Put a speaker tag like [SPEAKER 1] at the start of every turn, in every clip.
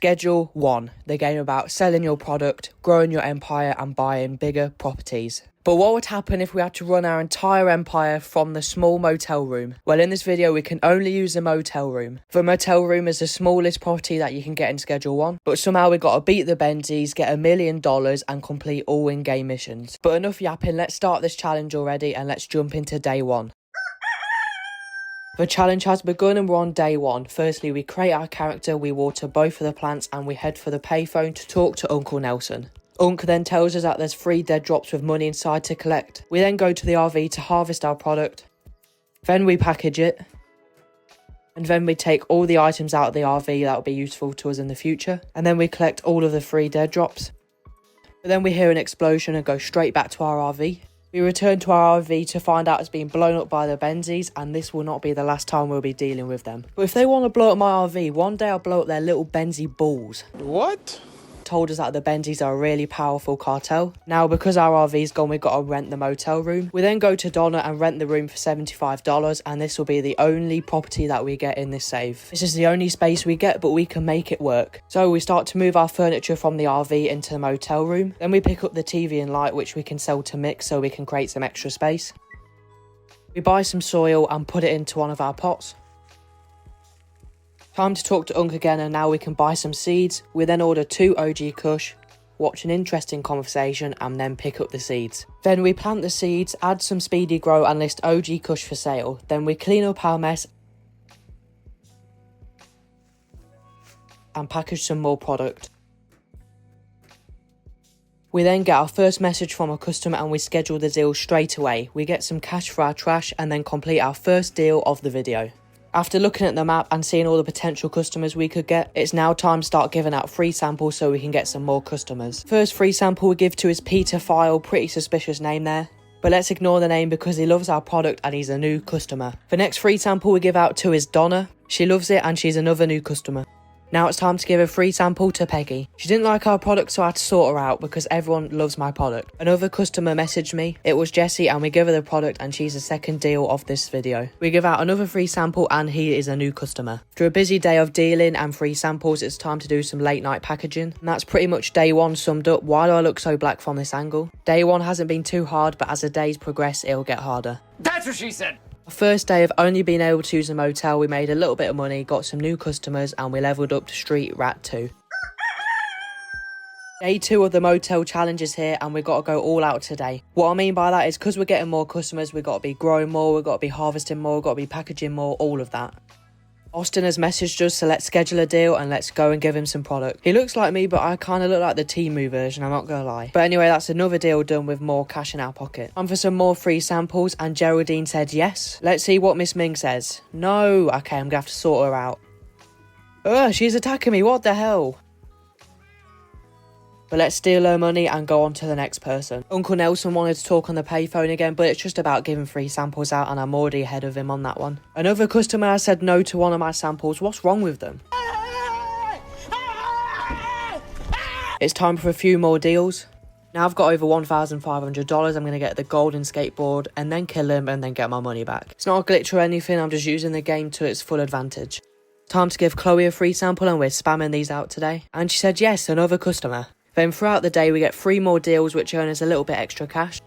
[SPEAKER 1] Schedule 1, the game about selling your product, growing your empire and buying bigger properties. But what would happen if we had to run our entire empire from the small motel room? Well, in this video we can only use the motel room. The motel room is the smallest property that you can get in Schedule 1, but somehow we got to beat the Benzies, get $1 million and complete all in-game missions. But enough yapping, let's start this challenge already and let's jump into day 1. The challenge has begun and we're on day 1. Firstly, we create our character, we water both of the plants and we head for the payphone to talk to Uncle Nelson. Unc then tells us that there's 3 dead drops with money inside to collect. We then go to the RV to harvest our product. Then we package it. And then we take all the items out of the RV that will be useful to us in the future. And then we collect all of the 3 dead drops. But then we hear an explosion and go straight back to our RV. We return to our RV to find out it's been blown up by the Benzies, and this will not be the last time we'll be dealing with them. But if they want to blow up my RV, one day I'll blow up their little Benzie balls.
[SPEAKER 2] What?
[SPEAKER 1] Told us that the Benzies are a really powerful cartel. Now, because our RV's gone, we've got to rent the motel room. We then go to Donna and rent the room for $75, and this will be the only property that we get in this save. This is the only space we get, but we can make it work. So we start to move our furniture from the RV into the motel room. Then we pick up the TV and light, which we can sell to Mix so we can create some extra space. We buy some soil and put it into one of our pots. Time to talk to Unc again, and now we can buy some seeds. We then order 2 OG Kush, watch an interesting conversation and then pick up the seeds. Then we plant the seeds, add some speedy grow and list OG Kush for sale. Then we clean up our mess and package some more product. We then get our first message from a customer and we schedule the deal straight away. We get some cash for our trash and then complete our first deal of the video. After looking at the map and seeing all the potential customers we could get, it's now time to start giving out free samples so we can get some more customers. First free sample we give to is Peter File, pretty suspicious name there. But let's ignore the name because he loves our product and he's a new customer. The next free sample we give out to is Donna. She loves it and she's another new customer. Now it's time to give a free sample to Peggy. She didn't like our product, so I had to sort her out because everyone loves my product. Another customer messaged me. It was Jessie and we give her the product and she's the second deal of this video. We give out another free sample and he is a new customer. After a busy day of dealing and free samples, it's time to do some late night packaging. And that's pretty much day 1 summed up. Why do I look so black from this angle? Day 1 hasn't been too hard, but as the days progress, it'll get harder.
[SPEAKER 2] That's what she said!
[SPEAKER 1] Our first day of only being able to use the motel, we made a little bit of money, got some new customers and we leveled up to Street Rat 2. Day 2 of the motel challenge is here and we've got to go all out today. What I mean by that is because we're getting more customers, we've got to be growing more, we've got to be harvesting more, we've got to be packaging more, all of that. Austin has messaged us, so let's schedule a deal and let's go and give him some product. He looks like me, but I kind of look like the Temu version, I'm not gonna lie. But anyway, that's another deal done with more cash in our pocket. Time for some more free samples, and Geraldine said yes. Let's see what Miss Ming says. No, okay, I'm gonna have to sort her out. Ugh, she's attacking me, what the hell? But let's steal her money and go on to the next person. Uncle Nelson wanted to talk on the payphone again, but it's just about giving free samples out and I'm already ahead of him on that one. Another customer has said no to one of my samples. What's wrong with them? It's time for a few more deals. Now I've got over $1,500, I'm going to get the golden skateboard and then kill him and then get my money back. It's not a glitch or anything, I'm just using the game to its full advantage. Time to give Chloe a free sample and we're spamming these out today. And she said yes, another customer. Then throughout the day we get 3 more deals which earn us a little bit extra cash.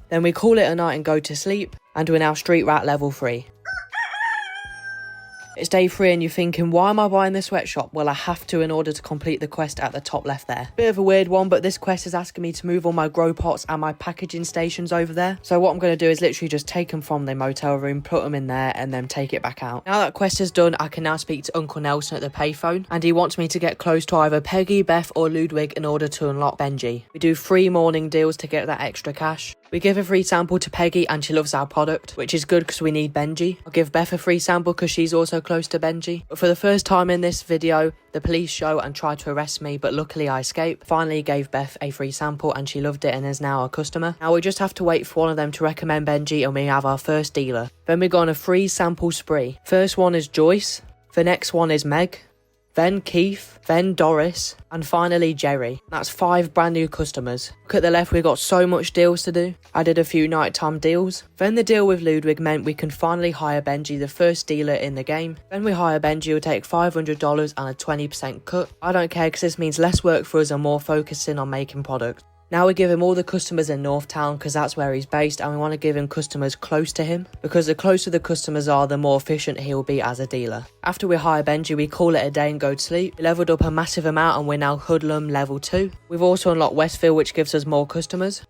[SPEAKER 1] Then we call it a night and go to sleep, and we're now Street Rat level 3. It's day 3 and you're thinking, why am I buying this sweatshop? Well, I have to in order to complete the quest at the top left there. Bit of a weird one, but this quest is asking me to move all my grow pots and my packaging stations over there. So what I'm going to do is literally just take them from the motel room, put them in there and then take it back out. Now that quest is done, I can now speak to Uncle Nelson at the payphone, and he wants me to get close to either Peggy, Beth or Ludwig in order to unlock Benji. We do 3 morning deals to get that extra cash. We give a free sample to Peggy and she loves our product, which is good because we need Benji. I'll give Beth a free sample because she's also close to Benji. But for the first time in this video, the police show and try to arrest me, but luckily I escaped. Finally gave Beth a free sample and she loved it and is now a customer. Now we just have to wait for one of them to recommend Benji and we have our first dealer. Then we go on a free sample spree. First one is Joyce. The next one is Meg. then Keith, then Doris, and finally Jerry. That's 5 brand new customers. Look at the left, we got so much deals to do. I did a few nighttime deals. Then the deal with Ludwig meant we can finally hire Benji, the first dealer in the game. When we hire Benji, we'll take $500 and a 20% cut. I don't care because this means less work for us and more focusing on making products. Now we give him all the customers in Northtown because that's where he's based, and we want to give him customers close to him because the closer the customers are, the more efficient he will be as a dealer. After we hire Benji, we call it a day and go to sleep. We leveled up a massive amount and we're now Hoodlum level 2. We've also unlocked Westfield, which gives us more customers.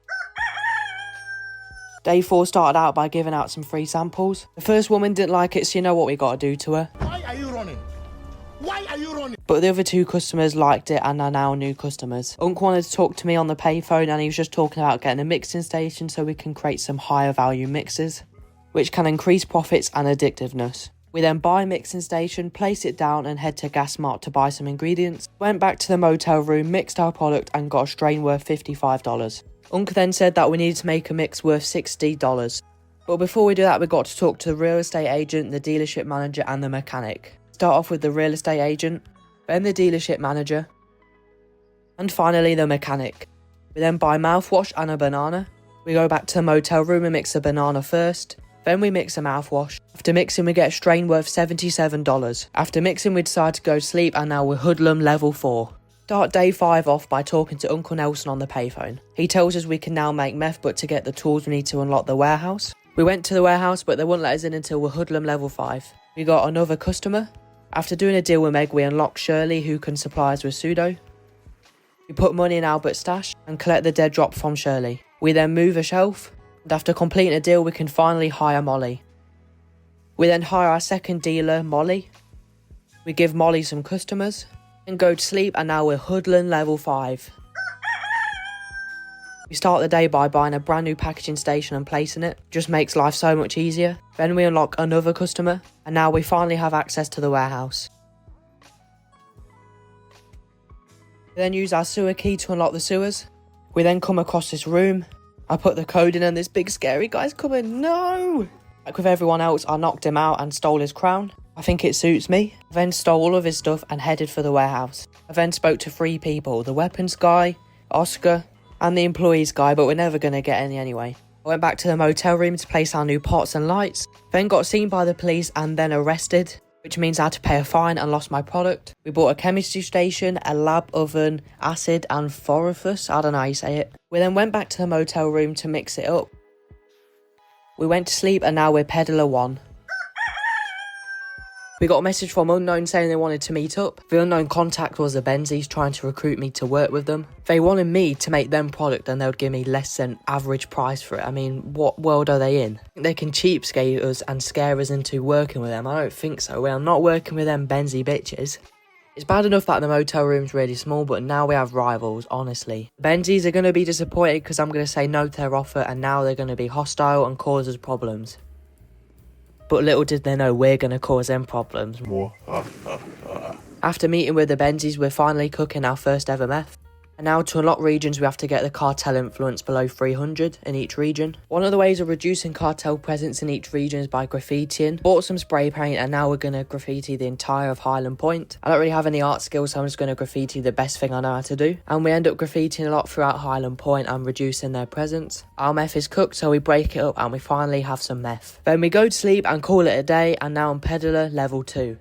[SPEAKER 1] Day 4 started out by giving out some free samples. The first woman didn't like it, so you know what we got to do to her.
[SPEAKER 2] Why are you running? Why are you running?
[SPEAKER 1] But the other 2 customers liked it and are now new customers. Unc wanted to talk to me on the payphone and he was just talking about getting a mixing station so we can create some higher value mixes, which can increase profits and addictiveness. We then buy a mixing station, place it down and head to Gasmart to buy some ingredients. Went back to the motel room, mixed our product and got a strain worth $55. Unc then said that we needed to make a mix worth $60. But before we do that, we got to talk to the real estate agent, the dealership manager and the mechanic. Start off with the real estate agent, then the dealership manager, and finally the mechanic. We then buy mouthwash and a banana. We go back to the motel room and mix a banana first, then we mix a mouthwash. After mixing we get a strain worth $77. After mixing we decide to go to sleep and now we're Hoodlum level 4. Start day 5 off by talking to Uncle Nelson on the payphone. He tells us we can now make meth, but to get the tools we need to unlock the warehouse. We went to the warehouse but they wouldn't let us in until we're Hoodlum level 5. We got another customer. After doing a deal with Meg, we unlock Shirley, who can supply us with pseudo. We put money in Albert's stash and collect the dead drop from Shirley. We then move a shelf, and after completing a deal, we can finally hire Molly. We then hire our second dealer, Molly. We give Molly some customers, and go to sleep, and now we're Hoodlum level 5. We start the day by buying a brand new packaging station and placing it. Just makes life so much easier. Then we unlock another customer, and now we finally have access to the warehouse. We then use our sewer key to unlock the sewers. We then come across this room. I put the code in and this big scary guy's coming. No! Like with everyone else, I knocked him out and stole his crown. I think it suits me. I then stole all of his stuff and headed for the warehouse. I then spoke to 3 people, the weapons guy, Oscar, and the employees guy, but we're never going to get any anyway. I went back to the motel room to place our new pots and lights, then got seen by the police and then arrested, which means I had to pay a fine and lost my product. We bought a chemistry station, a lab oven, acid and phosphorus, I don't know how you say it. We then went back to the motel room to mix it up. We went to sleep and now we're Peddler 1. We got a message from Unknown saying they wanted to meet up. The unknown contact was the Benzies trying to recruit me to work with them. They wanted me to make them product and they would give me less than average price for it. I mean, what world are they in? They can cheapskate us and scare us into working with them. I don't think so. Well, I'm not working with them Benzie bitches. It's bad enough that the motel room's really small, but now we have rivals, honestly. Benzies are going to be disappointed because I'm going to say no to their offer and now they're going to be hostile and cause us problems. But little did they know we're going to cause them problems. After meeting with the Benzies, we're finally cooking our first ever meth. And now to unlock regions, we have to get the cartel influence below 300 in each region. One of the ways of reducing cartel presence in each region is by graffitiing. Bought some spray paint and now we're going to graffiti the entire of Highland Point. I don't really have any art skills, so I'm just going to graffiti the best thing I know how to do. And we end up graffitiing a lot throughout Highland Point and reducing their presence. Our meth is cooked, so we break it up and we finally have some meth. Then we go to sleep and call it a day, and now I'm Peddler level 2.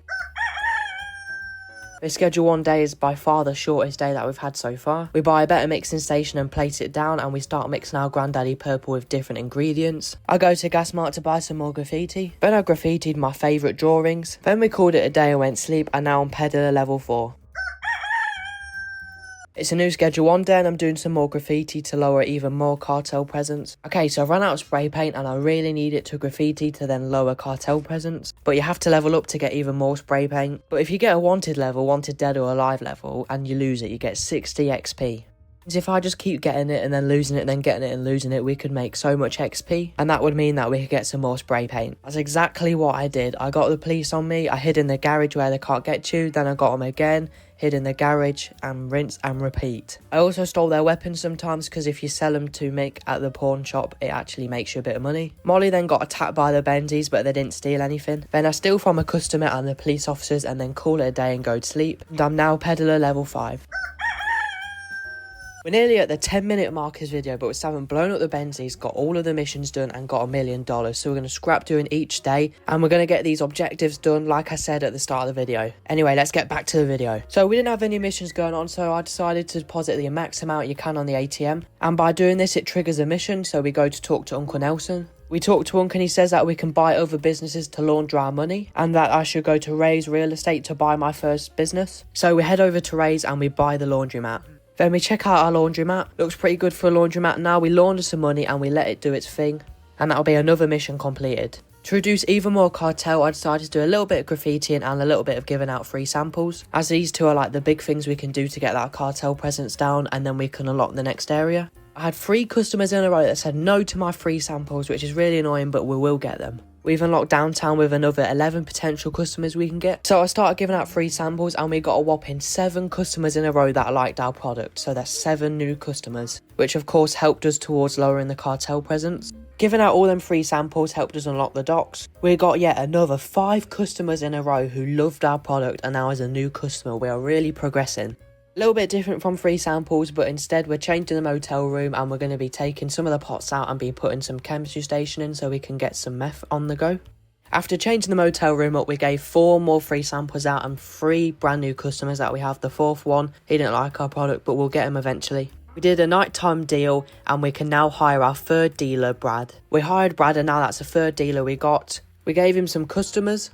[SPEAKER 1] The schedule 1 day is by far the shortest day that we've had so far. We buy a better mixing station and place it down, and we start mixing our Granddaddy Purple with different ingredients. I go to Gasmart to buy some more graffiti. Then I graffitied my favourite drawings. Then we called it a day and went to sleep, and now I'm Peddler level 4. It's a new schedule 1 day and I'm doing some more graffiti to lower even more cartel presence. Okay, so I've run out of spray paint and I really need it to graffiti to then lower cartel presence. But you have to level up to get even more spray paint. But if you get a wanted level, wanted dead or alive level, and you lose it, you get 60 XP. If I just keep getting it and then losing it and then getting it and losing it, we could make so much XP, and that would mean that we could get some more spray paint. That's exactly what I did. I got the police on me, I hid in the garage where they can't get you, then I got them again, hid in the garage, and rinse and repeat. I also stole their weapons sometimes, because if you sell them to Mick at the pawn shop, it actually makes you a bit of money. Molly then got attacked by the Benzies, but they didn't steal anything. Then I steal from a customer and the police officers, and then call it a day and go to sleep. And I'm now peddler level 5. We're nearly at the 10-minute mark of this video, but we still haven't blown up the Benzies, got all of the missions done, and got $1 million. So we're going to scrap doing each day, and we're going to get these objectives done, like I said at the start of the video. Anyway, let's get back to the video. So we didn't have any missions going on, so I decided to deposit the max amount you can on the ATM. And by doing this, it triggers a mission, so we go to talk to Uncle Nelson. We talk to Uncle and he says that we can buy other businesses to launder our money, and that I should go to Ray's Real Estate to buy my first business. So we head over to Ray's and we buy the laundromat. Then we check out our laundromat. Looks pretty good for a laundromat. Now we launder some money and we let it do its thing. And that'll be another mission completed. To reduce even more cartel, I decided to do a little bit of graffitiing and a little bit of giving out free samples, as these two are like the big things we can do to get that cartel presence down, and then we can unlock the next area. I had 3 customers in a row that said no to my free samples, which is really annoying, but we will get them. We've unlocked downtown with another 11 potential customers we can get. So I started giving out free samples and we got a whopping 7 customers in a row that liked our product. So that's 7 new customers, which of course helped us towards lowering the cartel presence. Giving out all them free samples helped us unlock the docks. We got yet another 5 customers in a row who loved our product, and now as a new customer we are really progressing. A little bit different from free samples, but instead we're changing the motel room and we're going to be taking some of the pots out and be putting some chemistry station in so we can get some meth on the go. After changing the motel room up, we gave 4 more free samples out and 3 brand new customers that we have. The 4th one, he didn't like our product, but we'll get him eventually. We did a nighttime deal and we can now hire our 3rd dealer, Brad. We hired Brad and now that's the 3rd dealer we got. We gave him some customers.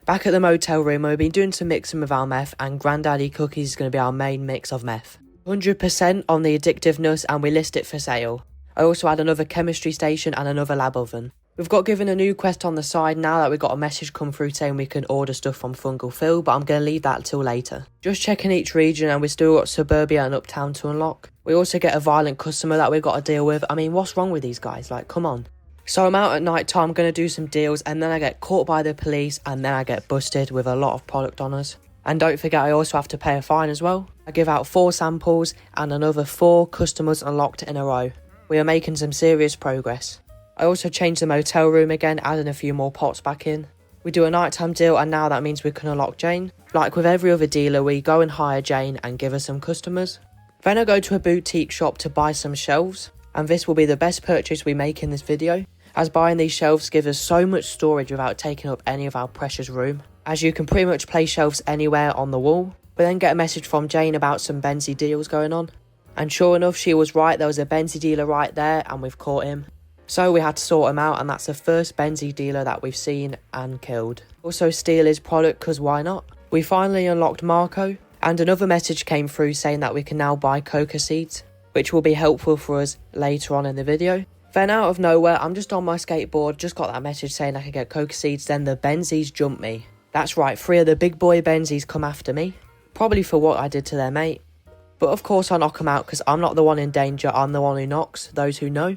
[SPEAKER 1] Back at the motel room, we've been doing some mixing with our meth, and Granddaddy Cookies is going to be our main mix of meth. 100% on the addictiveness, and we list it for sale. I also had another chemistry station and another lab oven. We've got given a new quest on the side now that we got a message come through saying we can order stuff from Fungal Phil, but I'm going to leave that till later. Just checking each region, and we still got Suburbia and Uptown to unlock. We also get a violent customer that we've got to deal with. I mean, what's wrong with these guys? Like, come on. So I'm out at night time, going to do some deals, and then I get caught by the police, and then I get busted with a lot of product on us. And don't forget, I also have to pay a fine as well. I give out 4 samples and another 4 customers unlocked in a row. We are making some serious progress. I also changed the motel room again, adding a few more pots back in. We do a nighttime deal, and now that means we can unlock Jane. Like with every other dealer, we go and hire Jane and give her some customers. Then I go to a boutique shop to buy some shelves, and this will be the best purchase we make in this video, as buying these shelves gives us so much storage without taking up any of our precious room, as you can pretty much place shelves anywhere on the wall. We then get a message from Jane about some Benzie deals going on, and sure enough she was right, there was a Benzie dealer right there and we've caught him. So we had to sort him out, and that's the first Benzie dealer that we've seen and killed. Also steal his product, because why not? We finally unlocked Marco, and another message came through saying that we can now buy coca seeds, which will be helpful for us later on in the video. Then out of nowhere, I'm just on my skateboard, just got that message saying I could get coca seeds, then the Benzies jumped me. That's right, 3 of the big boy Benzies come after me, probably for what I did to their mate. But of course I knock them out, because I'm not the one in danger, I'm the one who knocks, those who know.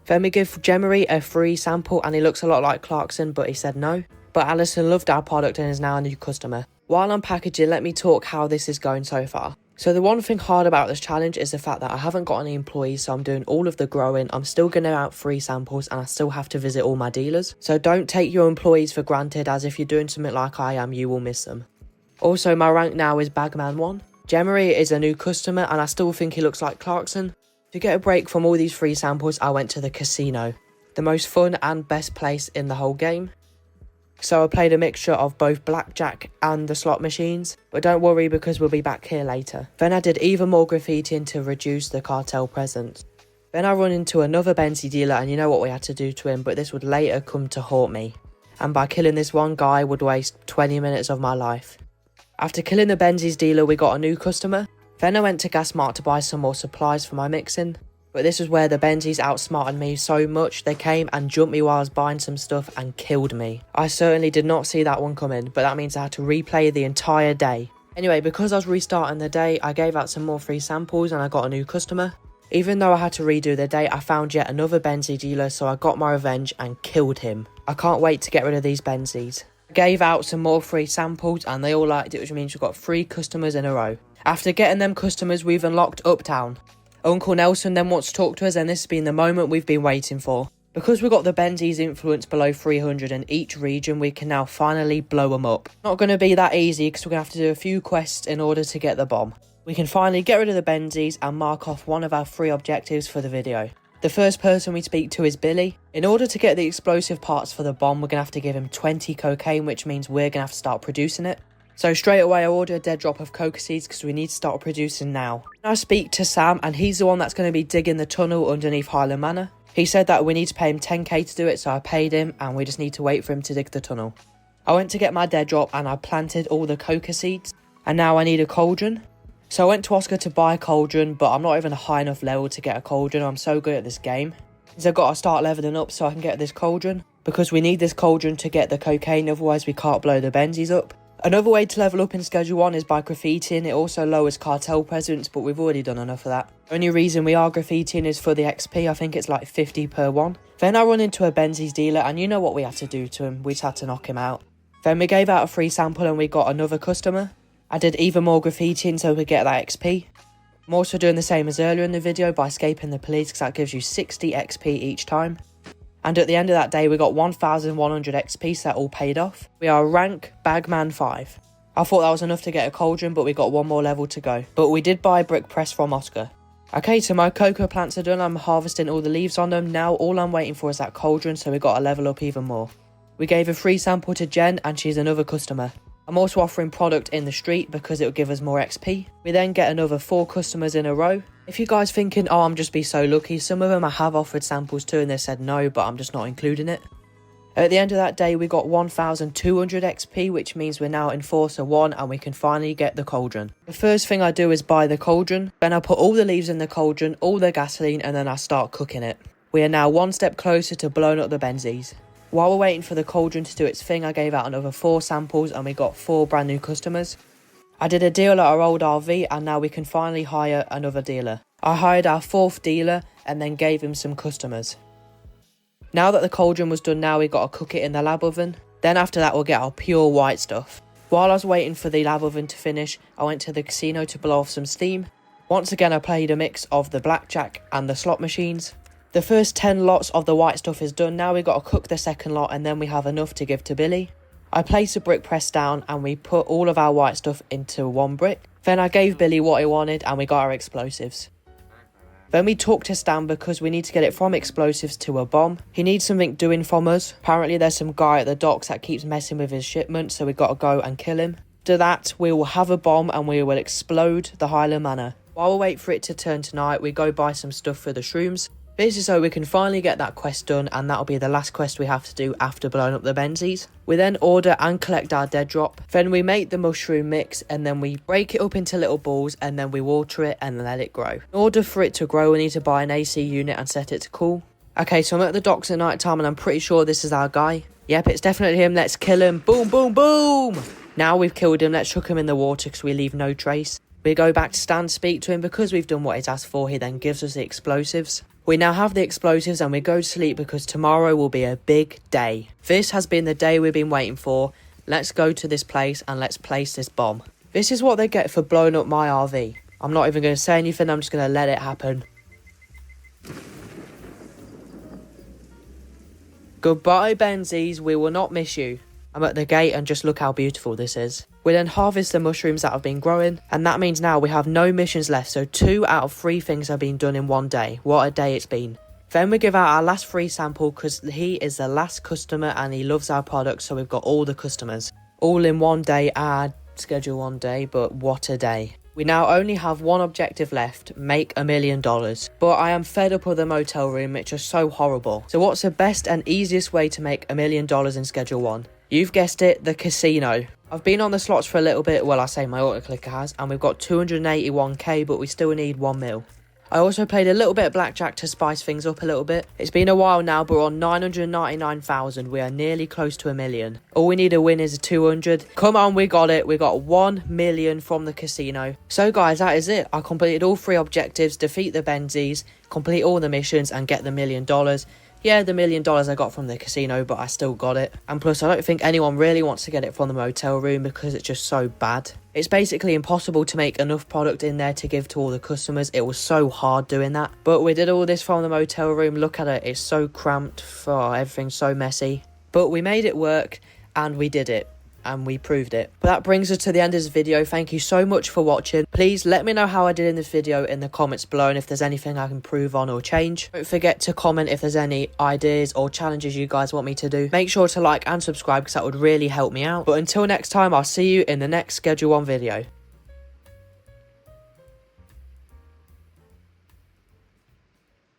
[SPEAKER 1] Then we give Jemery a free sample, and he looks a lot like Clarkson, but he said no. But Alison loved our product and is now a new customer. While I'm packaging, let me talk how this is going so far. So the one thing hard about this challenge is the fact that I haven't got any employees, so I'm doing all of the growing, I'm still giving out free samples, and I still have to visit all my dealers. So don't take your employees for granted, as if you're doing something like I am, you will miss them. Also, my rank now is Bagman 1. Jemery is a new customer, and I still think he looks like Clarkson. To get a break from all these free samples, I went to the casino, the most fun and best place in the whole game. So I played a mixture of both blackjack and the slot machines, but don't worry because we'll be back here later. Then I did even more graffitiing to reduce the cartel presence. Then I run into another Benzie dealer, and you know what we had to do to him, but this would later come to haunt me. And by killing this one guy would waste 20 minutes of my life. After killing the Benzies dealer, we got a new customer. Then I went to Gasmart to buy some more supplies for my mixing. But this is where the Benzies outsmarted me so much, they came and jumped me while I was buying some stuff and killed me. I certainly did not see that one coming, but that means I had to replay the entire day. Anyway, because I was restarting the day, I gave out some more free samples and I got a new customer. Even though I had to redo the day, I found yet another Benzie dealer, so I got my revenge and killed him. I can't wait to get rid of these Benzies. I gave out some more free samples and they all liked it, which means we've got 3 customers in a row. After getting them customers, we've unlocked Uptown. Uncle Nelson then wants to talk to us, and this has been the moment we've been waiting for. Because we've got the Benzies influence below 300 in each region, we can now finally blow them up. Not going to be that easy because we're going to have to do a few quests in order to get the bomb. We can finally get rid of the Benzies and mark off one of our 3 objectives for the video. The first person we speak to is Billy. In order to get the explosive parts for the bomb, we're going to have to give him 20 cocaine, which means we're going to have to start producing it. So straight away I order a dead drop of coca seeds because we need to start producing now. I speak to Sam and he's the one that's going to be digging the tunnel underneath Highland Manor. He said that we need to pay him 10k to do it, so I paid him and we just need to wait for him to dig the tunnel. I went to get my dead drop and I planted all the coca seeds, and now I need a cauldron. So I went to Oscar to buy a cauldron, but I'm not even a high enough level to get a cauldron. I'm so good at this game. So I've got to start leveling up so I can get this cauldron, because we need this cauldron to get the cocaine, otherwise we can't blow the Benzies up. Another way to level up in Schedule 1 is by graffitiing. It also lowers cartel presence, but we've already done enough of that. The only reason we are graffitiing is for the XP. I think it's like 50 per one. Then I run into a Benzies dealer, and you know what we have to do to him. We just had to knock him out. Then we gave out a free sample and we got another customer. I did even more graffitiing so we get that XP. I'm also doing the same as earlier in the video by escaping the police, because that gives you 60 XP each time. And at the end of that day we got 1100 XP, so that all paid off. We are rank Bagman 5. I thought that was enough to get a cauldron, but we got one more level to go. But we did buy a brick press from Oscar. Okay, so my cocoa plants are done. I'm harvesting all the leaves on them. Now all I'm waiting for is that cauldron, so we got to level up even more. We gave a free sample to Jen and she's another customer. I'm also offering product in the street because it will give us more XP. We then get another 4 customers in a row. If you guys thinking, oh, I'm just be so lucky, some of them I have offered samples to and they said no, but I'm just not including it. At the end of that day we got 1200 XP, which means we're now Enforcer 1 and we can finally get the cauldron. The first thing I do is buy the cauldron, then I put all the leaves in the cauldron, all the gasoline, and then I start cooking it. We are now one step closer to blowing up the Benzies. While we're waiting for the cauldron to do its thing, I gave out another 4 samples and we got 4 brand new customers. I did a deal at our old RV and now we can finally hire another dealer. I hired our 4th dealer and then gave him some customers. Now that the cauldron was done, now we got to cook it in the lab oven. Then after that we'll get our pure white stuff. While I was waiting for the lab oven to finish, I went to the casino to blow off some steam. Once again I played a mix of the blackjack and the slot machines. The first 10 lots of the white stuff is done. Now we got to cook the second lot and then we have enough to give to Billy. I placed a brick press down and we put all of our white stuff into one brick. Then I gave Billy what he wanted and we got our explosives. Then we talked to Stan because we need to get it from explosives to a bomb. He needs something doing from us. Apparently there's some guy at the docks that keeps messing with his shipment, so we got to go and kill him. After that we will have a bomb and we will explode the Highland Manor. While we wait for it to turn to night, we go buy some stuff for the shrooms. This is so we can finally get that quest done, and that'll be the last quest we have to do after blowing up the Benzies. We then order and collect our dead drop. Then we make the mushroom mix and then we break it up into little balls and then we water it and let it grow. In order for it to grow we need to buy an AC unit and set it to cool. Okay, so I'm at the docks at night time and I'm pretty sure this is our guy. Yep, it's definitely him. Let's kill him. Boom, boom, boom. Now we've killed him, let's chuck him in the water because we leave no trace. We go back to Stan, speak to him. Because we've done what he's asked for, he then gives us the explosives. We now have the explosives and we go to sleep because tomorrow will be a big day. This has been the day we've been waiting for. Let's go to this place and let's place this bomb. This is what they get for blowing up my RV. I'm not even going to say anything, I'm just going to let it happen. Goodbye Benzies, we will not miss you. I'm at the gate and just look how beautiful this is. We then harvest the mushrooms that have been growing, and that means now we have no missions left, so 2 out of 3 things have been done in one day. What a day it's been. Then we give out our last free sample because he is the last customer and he loves our product, so we've got all the customers. All in one day, schedule one day, but what a day. We now only have one objective left, make $1 million. But I am fed up of the motel room, it's just so horrible. So what's the best and easiest way to make $1 million in Schedule 1? You've guessed it, the casino. I've been on the slots for a little bit, well I say my auto clicker has, and we've got 281k but we still need 1 mil. I also played a little bit of blackjack to spice things up a little bit. It's been a while now, but we're on 999,000. We are nearly close to 1 million. All we need to win is a 200. Come on, we got it. We got 1 million from the casino. So guys, that is it. I completed all 3 objectives, defeat the Benzies, complete all the missions and get the $1 million. Yeah, the $1 million I got from the casino, but I still got it. And plus, I don't think anyone really wants to get it from the motel room because it's just so bad. It's basically impossible to make enough product in there to give to all the customers. It was so hard doing that. But we did all this from the motel room. Look at it. It's so cramped. Everything's so messy. But we made it work and we did it. And we proved it. But that brings us to the end of this video. Thank you so much for watching. Please let me know how I did in this video in the comments below and if there's anything I can improve on or change. Don't forget to comment if there's any ideas or challenges you guys want me to do. Make sure to like and subscribe because that would really help me out. But until next time, I'll see you in the next Schedule 1 video.